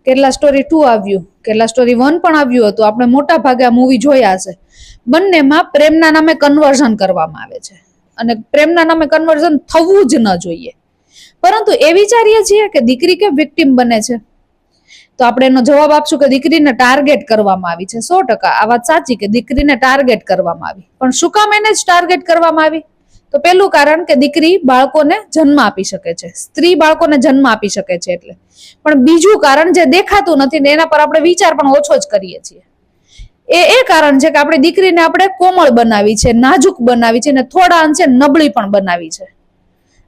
કેટલા સ્ટોરી 2 આવ્યું, કેટલા સ્ટોરી 1 પણ આવ્યું હતું. આપણે મોટા ભાગે આ મૂવી જોયા હશે. બંનેમાં પ્રેમના નામે કન્વર્ઝન કરવામાં આવે છે અને પ્રેમના નામે કન્વર્ઝન થવું જ ન જોઈએ. પરંતુ એ વિચારીએ છીએ કે દીકરી કેમ વિક્ટિમ બને છે, તો આપણે એનો જવાબ આપશું કે દીકરીને ટાર્ગેટ કરવામાં આવી છે. 100% આ વાત સાચી કે દીકરીને ટાર્ગેટ કરવામાં આવી. પણ શું કામ એને જ ટાર્ગેટ કરવામાં આવી? તો પહેલું કારણ કે દીકરી બાળકોને જન્મ આપી શકે છે, સ્ત્રી બાળકોને જન્મ આપી શકે છે એટલે. પણ બીજું કારણ જે દેખાતું નથી ને એના પર આપણે વિચાર પણ ઓછો જ કરીએ છીએ, એ કારણ છે કે આપણે દીકરીને આપણે કોમળ બનાવી છે, નાજુક બનાવી છે અને થોડા અંશે નબળી પણ બનાવી છે.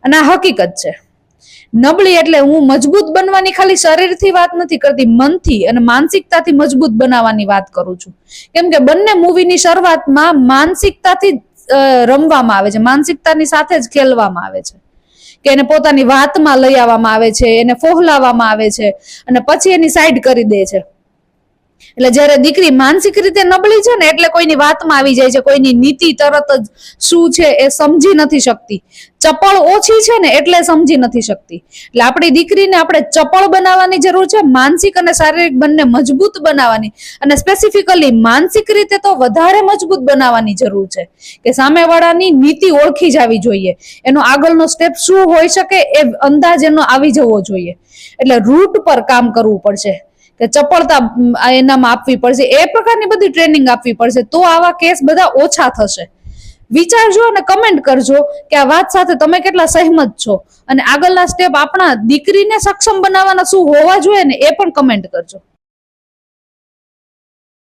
અને આ હકીકત છે. નબળી એટલે હું મજબૂત બનવાની ખાલી શરીરથી વાત નથી કરતી, મનથી અને માનસિકતાથી મજબૂત બનાવવાની વાત કરું છું. કેમ કે બંને મૂવીની શરૂઆતમાં માનસિકતાથી રમવામાં આવે છે, માનસિકતાની સાથે જ ખેલવામાં આવે છે કે એને પોતાની વાતમાં લઈ આવવામાં આવે છે, એને ફોહલાવવામાં આવે છે અને પછી એની સાઈડ કરી દે છે. એટલે જયારે દીકરી માનસિક રીતે નબળી છે ને એટલે કોઈની વાતમાં આવી જાય છે, કોઈની નીતિ તરત જ શું છે એ સમજી નથી શકતી. ચપળ ઓછી છે ને એટલે સમજી નથી શકતી. એટલે આપણી દીકરીને આપણે ચપળ બનાવવાની જરૂર છે, માનસિક અને શારીરિક બંને મજબૂત બનાવવાની, અને સ્પેસિફિકલી માનસિક રીતે તો વધારે મજબૂત બનાવવાની જરૂર છે કે સામેવાળાની નીતિ ઓળખી જવી જોઈએ, એનો આગળનો સ્ટેપ શું હોઈ શકે એ અંદાજ એનો આવી જવો જોઈએ. એટલે રૂટ પર કામ કરવું પડશે કે ચપળતા એનામાં આપવી પડશે, એ પ્રકારની બધી ટ્રેનિંગ આપવી પડશે, તો આવા કેસ બધા ઓછા થશે. વિચારજો અને કમેન્ટ કરજો કે આ વાત સાથે તમે કેટલા સહેમત છો, અને આગળના સ્ટેપ આપણા દીકરીને સક્ષમ બનાવવાના શું હોવા જોઈએ ને એ પણ કમેન્ટ કરજો.